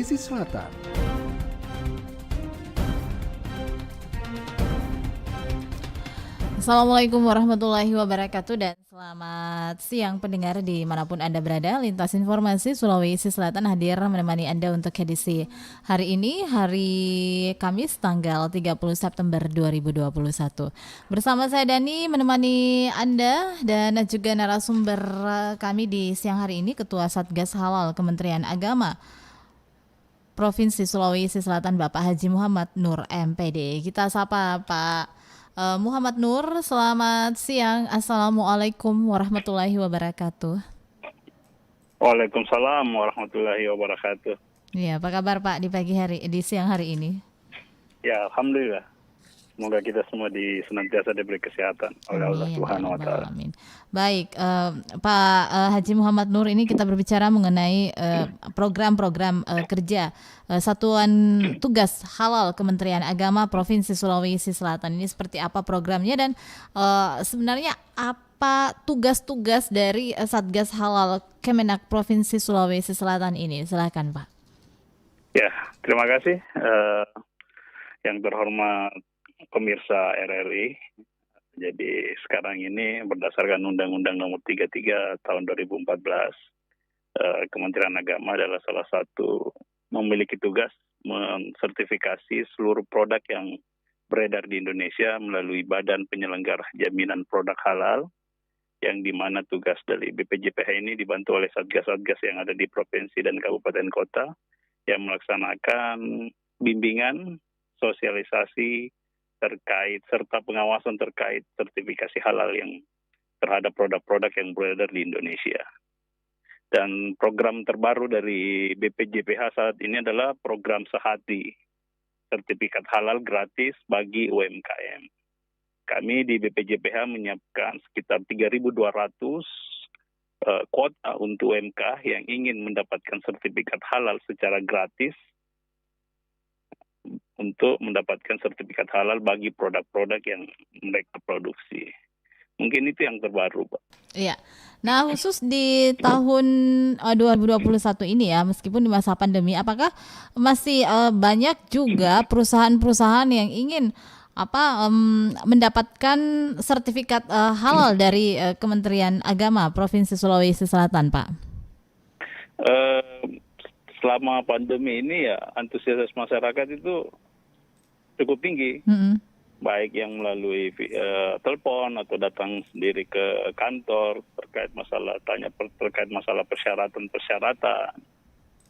Sulawesi Selatan. Assalamualaikum warahmatullahi wabarakatuh dan selamat siang pendengar dimanapun Anda berada. Lintas Informasi Sulawesi Selatan hadir menemani Anda untuk edisi hari ini, hari Kamis tanggal 30 September 2021. Bersama saya Dani menemani Anda dan juga narasumber kami di siang hari ini, Ketua Satgas Halal Kementerian Agama Provinsi Sulawesi Selatan Bapak Haji Muhammad Nur MPD. Kita sapa Pak Muhammad Nur, selamat siang. Assalamualaikum warahmatullahi wabarakatuh. Waalaikumsalam warahmatullahi wabarakatuh. Iya, apa kabar Pak di siang hari ini? Ya, alhamdulillah. Semoga kita semua senantiasa diberi kesehatan oleh Allah Subhanahu wa taala. Amin. Baik, Pak Haji Muhammad Nur, ini kita berbicara mengenai program-program kerja Satuan Tugas Halal Kementerian Agama Provinsi Sulawesi Selatan. Ini seperti apa programnya dan sebenarnya apa tugas-tugas dari Satgas Halal Kemenak Provinsi Sulawesi Selatan ini? Silakan Pak. Ya, terima kasih yang terhormat pemirsa RRI. Jadi sekarang ini berdasarkan Undang-Undang Nomor 33 Tahun 2014, Kementerian Agama adalah salah satu memiliki tugas mensertifikasi seluruh produk yang beredar di Indonesia melalui Badan Penyelenggara Jaminan Produk Halal, yang dimana tugas dari BPJPH ini dibantu oleh satgas-satgas yang ada di provinsi dan kabupaten kota yang melaksanakan bimbingan, sosialisasi terkait serta pengawasan terkait sertifikasi halal yang terhadap produk-produk yang beredar di Indonesia. Dan program terbaru dari BPJPH saat ini adalah program Sehati, sertifikat halal gratis bagi UMKM. Kami di BPJPH menyiapkan sekitar 3.200 kuota untuk UMK yang ingin mendapatkan sertifikat halal secara gratis untuk mendapatkan sertifikat halal bagi produk-produk yang mereka produksi. Mungkin itu yang terbaru, Pak. Iya. Nah, khusus di tahun 2021 ini ya, meskipun di masa pandemi, apakah masih banyak juga perusahaan-perusahaan yang ingin mendapatkan sertifikat halal dari Kementerian Agama Provinsi Sulawesi Selatan, Pak? Selama pandemi ini ya antusias masyarakat itu cukup tinggi, baik yang melalui telepon atau datang sendiri ke kantor terkait masalah persyaratan.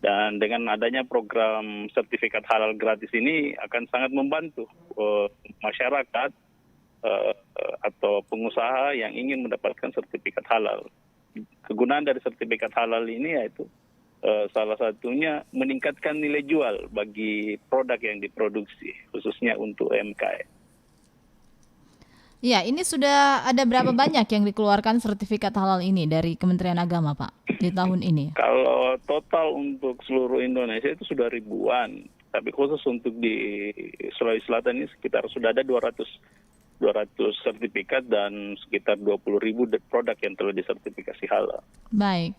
Dan dengan adanya program sertifikat halal gratis ini akan sangat membantu masyarakat atau pengusaha yang ingin mendapatkan sertifikat halal. Kegunaan dari sertifikat halal ini yaitu salah satunya meningkatkan nilai jual bagi produk yang diproduksi, khususnya untuk UMKM. Ya, ini sudah ada berapa banyak yang dikeluarkan sertifikat halal ini dari Kementerian Agama, Pak, di tahun ini? Kalau total untuk seluruh Indonesia itu sudah ribuan, tapi khusus untuk di Sulawesi Selatan ini sekitar sudah ada 200 sertifikat dan sekitar 20.000 produk yang telah disertifikasi halal. Baik.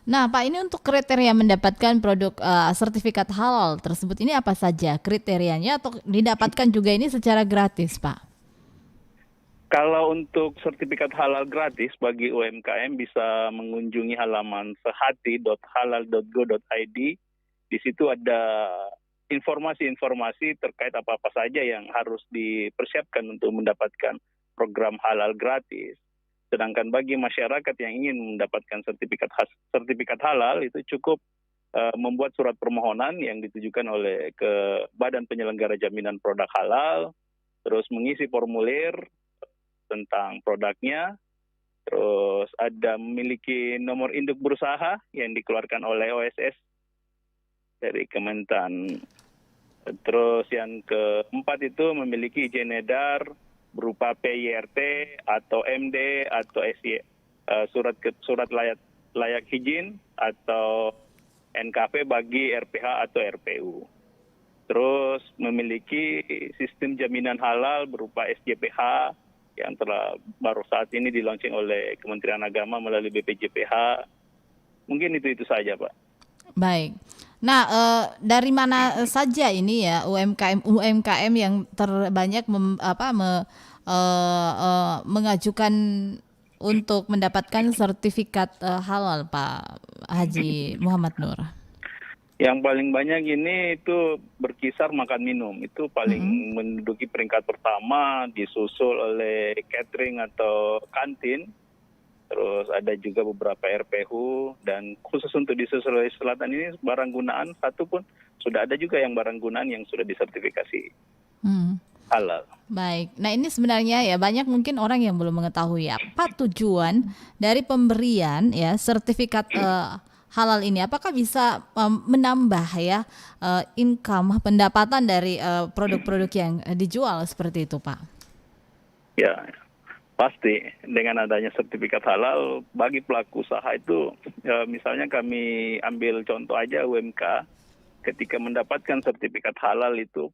Nah, Pak, ini untuk kriteria mendapatkan produk sertifikat halal tersebut ini apa saja kriterianya atau didapatkan juga ini secara gratis, Pak? Kalau untuk sertifikat halal gratis bagi UMKM bisa mengunjungi halaman sehati.halal.go.id. Di situ ada informasi-informasi terkait apa-apa saja yang harus dipersiapkan untuk mendapatkan program halal gratis. Sedangkan bagi masyarakat yang ingin mendapatkan sertifikat halal itu cukup membuat surat permohonan yang ditujukan oleh ke Badan Penyelenggara Jaminan Produk Halal, terus mengisi formulir tentang produknya, terus ada memiliki nomor induk berusaha yang dikeluarkan oleh OSS dari Kementan. Terus yang keempat itu memiliki izin edar berupa PYRT atau MD atau SY, surat layak izin atau NKP bagi RPH atau RPU. Terus memiliki sistem jaminan halal berupa SJPH yang telah baru saat ini di-launching oleh Kementerian Agama melalui BPJPH. Mungkin itu saja, Pak. Baik. Nah, dari mana saja ini ya UMKM yang terbanyak mengajukan untuk mendapatkan sertifikat halal, Pak Haji Muhammad Nur? Yang paling banyak ini itu berkisar makan minum, itu Mm-mm. paling menduduki peringkat pertama, disusul oleh catering atau kantin. Terus ada juga beberapa RPU, dan khusus untuk di Sulawesi Selatan ini barang gunaan satu pun sudah ada juga yang barang gunaan yang sudah disertifikasi Hmm. halal. Baik. Nah, ini sebenarnya ya banyak mungkin orang yang belum mengetahui apa tujuan dari pemberian ya sertifikat halal ini. Apakah bisa menambah ya income pendapatan dari produk-produk yang dijual seperti itu, Pak? Ya, pasti dengan adanya sertifikat halal bagi pelaku usaha itu, misalnya kami ambil contoh aja UMK, ketika mendapatkan sertifikat halal itu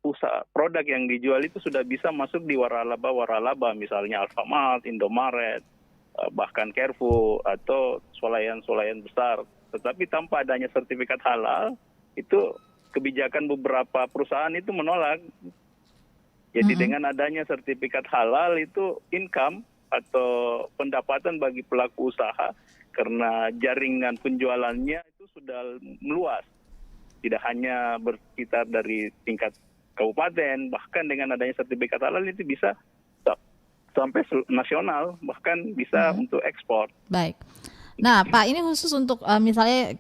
usaha produk yang dijual itu sudah bisa masuk di waralaba misalnya Alfamart, Indomaret, bahkan Carrefour atau swalayan-swalayan besar. Tetapi tanpa adanya sertifikat halal itu kebijakan beberapa perusahaan itu menolak. Jadi Mm-mm. dengan adanya sertifikat halal itu income atau pendapatan bagi pelaku usaha karena jaringan penjualannya itu sudah meluas. Tidak hanya berkitar dari tingkat kabupaten, bahkan dengan adanya sertifikat halal itu bisa sampai nasional, bahkan bisa Mm-mm. untuk ekspor. Baik. Nah, Pak, ini khusus untuk misalnya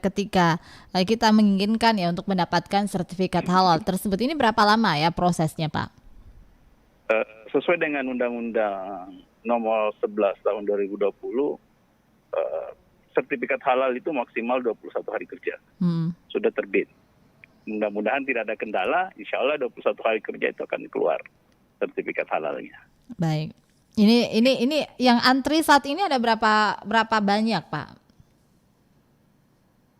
ketika kita menginginkan ya untuk mendapatkan sertifikat halal tersebut, ini berapa lama ya prosesnya, Pak? Sesuai dengan Undang-Undang Nomor 11 Tahun 2020, sertifikat halal itu maksimal 21 hari kerja. Hmm. Sudah terbit. Mudah-mudahan tidak ada kendala, insya Allah 21 hari kerja itu akan keluar sertifikat halalnya. Baik. Ini yang antri saat ini ada berapa banyak, Pak?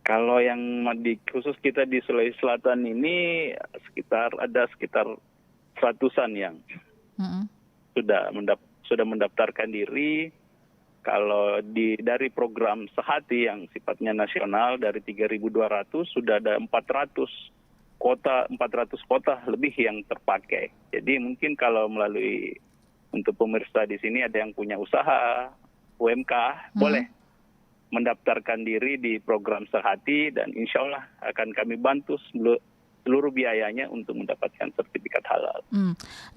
Kalau yang khusus kita di Sulawesi Selatan ini ada sekitar ratusan yang Mm-mm. sudah mendaftarkan diri. Kalau dari program Sehati yang sifatnya nasional dari 3.200 sudah ada 400 kota lebih yang terpakai. Jadi mungkin kalau melalui untuk pemirsa di sini ada yang punya usaha UMK, boleh mendaftarkan diri di program Sehati dan insya Allah akan kami bantu seluruh biayanya untuk mendapatkan sertifikat halal.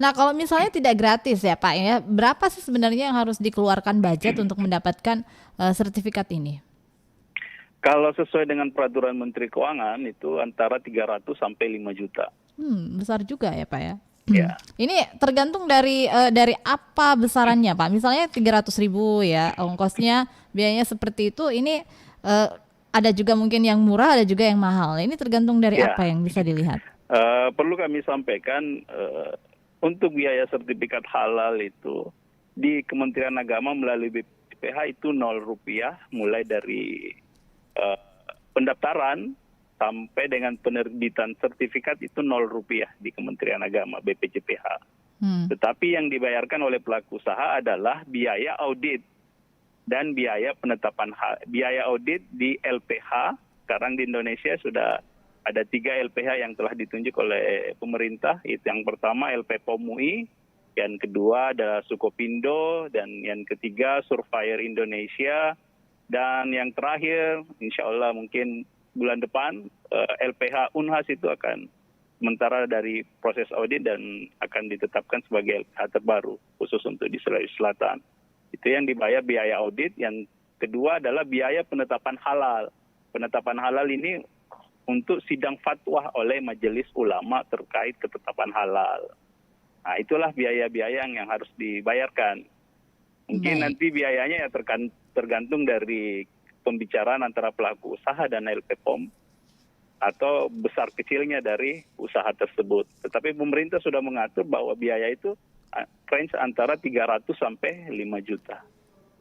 Nah, kalau misalnya tidak gratis ya, Pak ya, berapa sih sebenarnya yang harus dikeluarkan budget untuk mendapatkan sertifikat ini? Kalau sesuai dengan peraturan Menteri Keuangan itu antara 300 sampai 5 juta. Besar juga ya, Pak ya. Ya. Ini tergantung dari apa besarannya, Pak. Misalnya 300.000 ya, ongkosnya, biayanya seperti itu. Ini ada juga mungkin yang murah, ada juga yang mahal. Ini tergantung dari Ya. apa yang bisa dilihat. Perlu kami sampaikan untuk biaya sertifikat halal itu di Kementerian Agama melalui BPJPH itu Rp0 mulai dari pendaftaran sampai dengan penerbitan sertifikat itu Rp0 di Kementerian Agama BPJPH. Tetapi yang dibayarkan oleh pelaku usaha adalah biaya audit dan biaya penetapan biaya audit di LPH. Sekarang di Indonesia sudah ada 3 LPH yang telah ditunjuk oleh pemerintah. Itu yang pertama LPPOM UI, yang kedua ada Sukopindo, dan yang ketiga Surveyor Indonesia, dan yang terakhir insya Allah mungkin bulan depan LPH Unhas itu akan sementara dari proses audit dan akan ditetapkan sebagai LPH terbaru khusus untuk di Sulawesi Selatan. Itu yang dibayar biaya audit. Yang kedua adalah biaya penetapan halal. Penetapan halal ini untuk sidang fatwa oleh Majelis Ulama terkait ketetapan halal. Nah, itulah biaya-biaya yang harus dibayarkan. Mungkin nanti biayanya ya tergantung dari pembicaraan antara pelaku usaha dan LPPOM atau besar kecilnya dari usaha tersebut. Tetapi pemerintah sudah mengatur bahwa biaya itu range antara 300 sampai 5 juta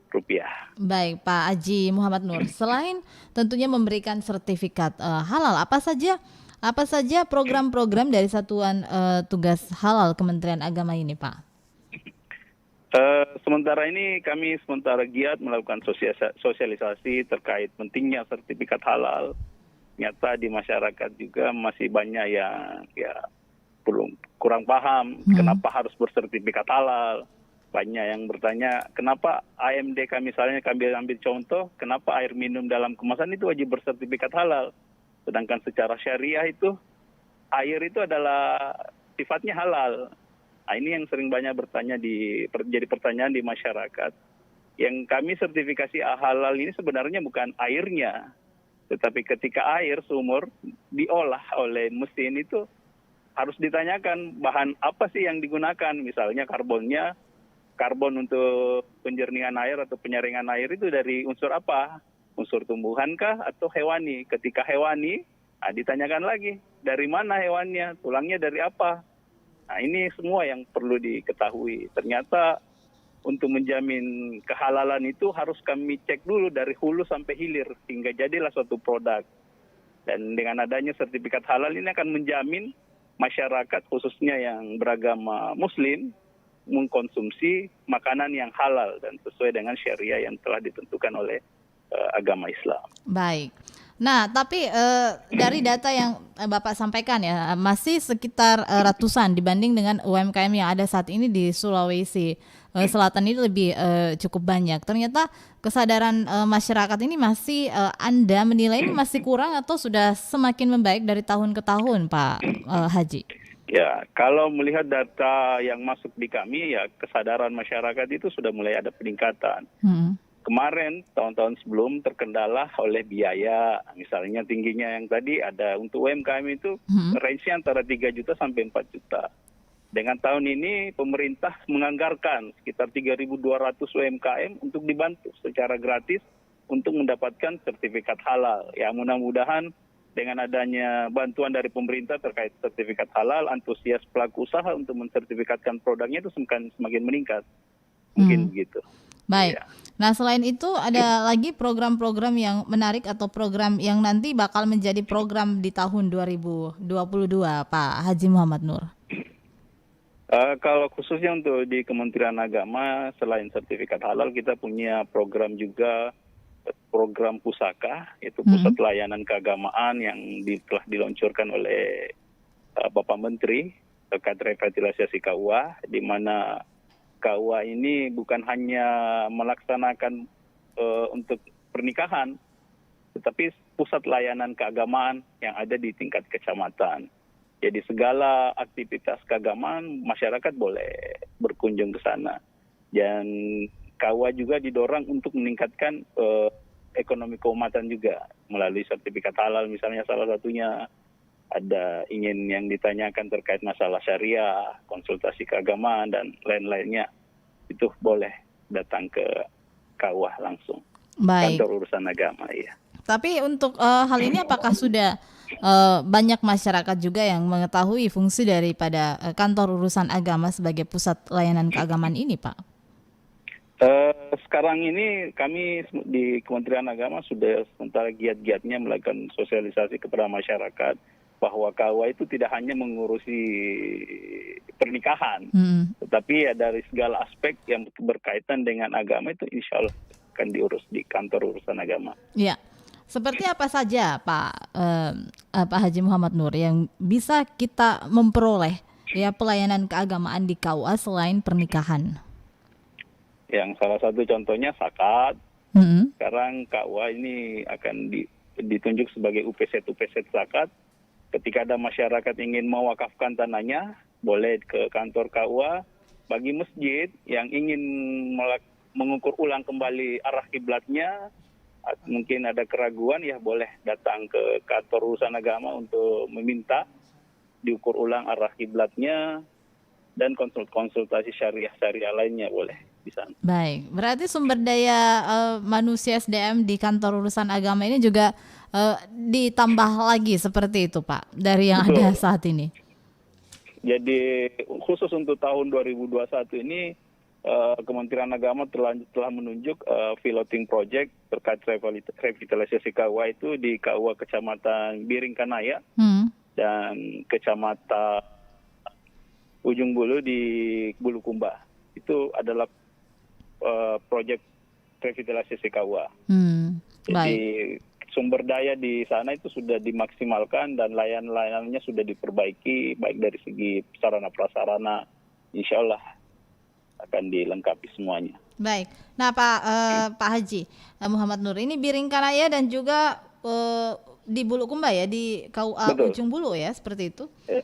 rupiah. Baik, Pak Haji Muhammad Nur. Selain tentunya memberikan sertifikat halal, apa saja program-program dari Satuan Tugas Halal Kementerian Agama ini, Pak? Sementara ini kami giat melakukan sosialisasi terkait pentingnya sertifikat halal. Ternyata di masyarakat juga masih banyak yang ya belum kurang paham kenapa harus bersertifikat halal. Banyak yang bertanya kenapa AMDK misalnya kami ambil contoh, kenapa air minum dalam kemasan itu wajib bersertifikat halal. Sedangkan secara syariah itu air itu adalah sifatnya halal. Nah, ini yang sering banyak jadi pertanyaan di masyarakat. Yang kami sertifikasi halal ini sebenarnya bukan airnya, tetapi ketika air sumur diolah oleh mesin itu harus ditanyakan bahan apa sih yang digunakan. Misalnya karbon untuk penjernihan air atau penyaringan air itu dari unsur apa? Unsur tumbuhankah atau hewani? Ketika hewani, ditanyakan lagi dari mana hewannya, tulangnya dari apa? Nah, ini semua yang perlu diketahui. Ternyata untuk menjamin kehalalan itu harus kami cek dulu dari hulu sampai hilir hingga jadilah suatu produk. Dan dengan adanya sertifikat halal ini akan menjamin masyarakat khususnya yang beragama Muslim mengkonsumsi makanan yang halal dan sesuai dengan syariah yang telah ditentukan oleh agama Islam. Baik. Nah, tapi dari data yang Bapak sampaikan ya, masih sekitar ratusan dibanding dengan UMKM yang ada saat ini di Sulawesi Selatan ini lebih cukup banyak. Ternyata kesadaran masyarakat ini masih Anda menilai ini masih kurang atau sudah semakin membaik dari tahun ke tahun, Pak Haji? Ya, kalau melihat data yang masuk di kami, ya kesadaran masyarakat itu sudah mulai ada peningkatan. Kemarin, tahun-tahun sebelum terkendala oleh biaya, misalnya tingginya yang tadi ada untuk UMKM itu range-nya antara 3 juta sampai 4 juta. Dengan tahun ini pemerintah menganggarkan sekitar 3.200 UMKM untuk dibantu secara gratis untuk mendapatkan sertifikat halal. Ya, mudah-mudahan dengan adanya bantuan dari pemerintah terkait sertifikat halal, antusias pelaku usaha untuk mensertifikatkan produknya itu semakin meningkat. Mungkin begitu. Baik. Ya. Nah, selain itu ada lagi program-program yang menarik atau program yang nanti bakal menjadi program di tahun 2022, Pak Haji Muhammad Nur. Kalau khususnya untuk di Kementerian Agama, selain sertifikat halal, kita punya program juga, program pusaka, yaitu pusat layanan keagamaan yang telah diluncurkan oleh Bapak Menteri terkait revitalisasi KUA, di mana KUA ini bukan hanya melaksanakan untuk pernikahan, tetapi pusat layanan keagamaan yang ada di tingkat kecamatan. Jadi segala aktivitas keagamaan masyarakat boleh berkunjung ke sana. Dan KUA juga didorong untuk meningkatkan ekonomi keumatan juga melalui sertifikat halal, misalnya salah satunya ada ingin yang ditanyakan terkait masalah syariah, konsultasi keagamaan, dan lain-lainnya, itu boleh datang ke KUA langsung. Baik. Kantor urusan agama, ya. Tapi untuk hal ini apakah sudah banyak masyarakat juga yang mengetahui fungsi daripada kantor urusan agama sebagai pusat layanan keagamaan ini, Pak? Sekarang ini kami di Kementerian Agama sudah sementara giat-giatnya melakukan sosialisasi kepada masyarakat bahwa KUA itu tidak hanya mengurusi pernikahan, tetapi ya dari segala aspek yang berkaitan dengan agama itu insya Allah akan diurus di kantor urusan agama. Ya, seperti apa saja Pak Haji Muhammad Nur yang bisa kita memperoleh ya pelayanan keagamaan di KUA selain pernikahan? Yang salah satu contohnya zakat. Sekarang KUA ini akan ditunjuk sebagai UPZ zakat. Ketika ada masyarakat ingin mewakafkan tanahnya, boleh ke kantor KUA. Bagi masjid yang ingin mengukur ulang kembali arah kiblatnya, mungkin ada keraguan, ya boleh datang ke kantor urusan agama untuk meminta diukur ulang arah kiblatnya, dan konsultasi syariah lainnya boleh di sana. Baik, berarti sumber daya manusia SDM di kantor urusan agama ini juga ditambah lagi seperti itu, Pak, dari yang ada saat ini. Jadi khusus untuk tahun 2021 ini Kementerian Agama telah menunjuk piloting project terkait revitalisasi KUA itu di KUA Kecamatan Biringkanaya dan Kecamatan Ujung Bulu di Bulukumba. Itu adalah proyek revitalisasi KUA. Jadi sumber daya di sana itu sudah dimaksimalkan dan layanannya sudah diperbaiki, baik dari segi sarana prasarana, insya Allah akan dilengkapi semuanya. Baik. Nah, Pak Haji Muhammad Nur, ini Biringkanaya dan juga di Bulukumba ya, di KUA Betul. Ujung Bulu ya, seperti itu. Ya.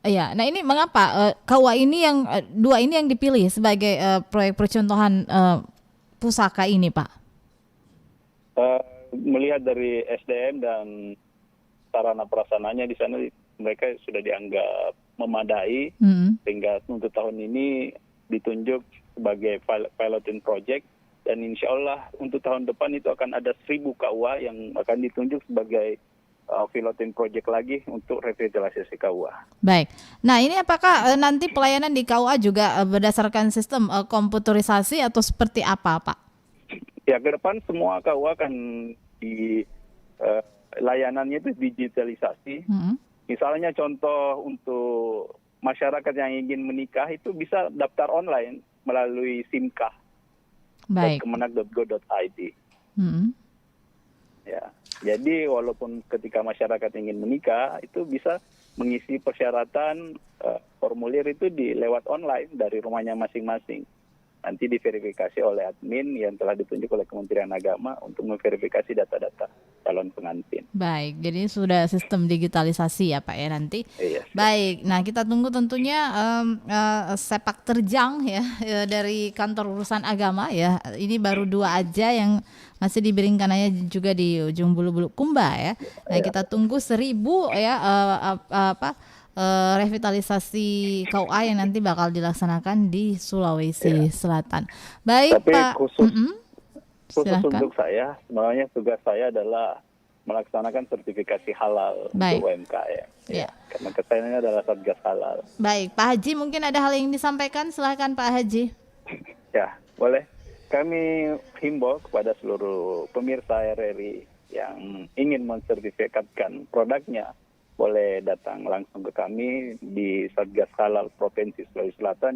Iya. Nah, ini mengapa KUA ini yang dua ini yang dipilih sebagai proyek percontohan pusaka ini, Pak? Melihat dari SDM dan sarana prasarananya di sana, mereka sudah dianggap memadai, sehingga untuk tahun ini ditunjuk sebagai piloting project, dan insya Allah untuk tahun depan itu akan ada 1.000 KUA yang akan ditunjuk sebagai piloting project lagi untuk revitalisasi KUA. Baik. Nah, ini apakah nanti pelayanan di KUA juga berdasarkan sistem komputerisasi atau seperti apa, Pak? Ya, ke depan semua KUA akan di layanannya itu digitalisasi. Misalnya contoh untuk masyarakat yang ingin menikah itu bisa daftar online melalui simkah. Baik. Kemenag.go.id. Ya, jadi walaupun ketika masyarakat ingin menikah itu bisa mengisi persyaratan formulir itu lewat online dari rumahnya masing-masing. Nanti diverifikasi oleh admin yang telah ditunjuk oleh Kementerian Agama untuk memverifikasi data-data calon pengantin. Baik, jadi sudah sistem digitalisasi ya Pak ya nanti. Iya. Baik, nah kita tunggu tentunya sepak terjang ya dari kantor urusan agama ya. Ini baru 2 aja yang masih Biringkanaya juga di Ujung Bulukumba ya. Nah kita tunggu 1.000 ya revitalisasi KUA yang nanti bakal dilaksanakan di Sulawesi Selatan. Baik. Tapi Pak. Khusus Silakan. untuk saya, sebenarnya tugas saya adalah melaksanakan sertifikasi halal Baik. untuk UMKM. Ya. Karena kesayangannya adalah Satgas Halal. Baik, Pak Haji mungkin ada hal yang disampaikan, silakan Pak Haji. Ya, boleh. Kami himbau kepada seluruh pemirsa RRI yang ingin mensertifikatkan produknya, boleh datang langsung ke kami di Satgas Halal Provinsi Sulawesi Selatan,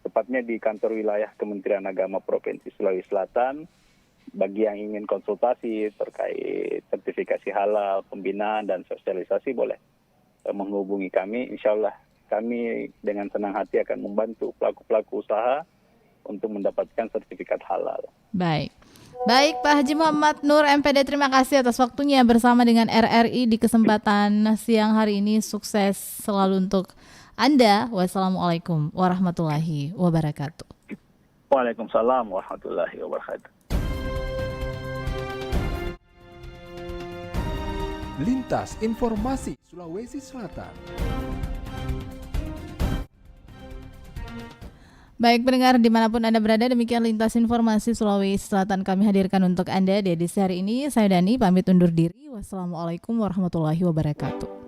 tepatnya di kantor wilayah Kementerian Agama Provinsi Sulawesi Selatan. Bagi yang ingin konsultasi terkait sertifikasi halal, pembinaan dan sosialisasi, boleh menghubungi kami. Insya Allah kami dengan senang hati akan membantu pelaku-pelaku usaha untuk mendapatkan sertifikat halal. Baik. Baik Pak Haji Muhammad Nur MPD, terima kasih atas waktunya bersama dengan RRI di kesempatan siang hari ini. Sukses selalu untuk Anda. Wassalamualaikum warahmatullahi wabarakatuh. Waalaikumsalam warahmatullahi wabarakatuh. Lintas Informasi Sulawesi Selatan. Baik pendengar dimanapun Anda berada, demikian Lintas Informasi Sulawesi Selatan kami hadirkan untuk Anda di edisi hari ini. Saya Dani pamit undur diri. Wassalamualaikum warahmatullahi wabarakatuh.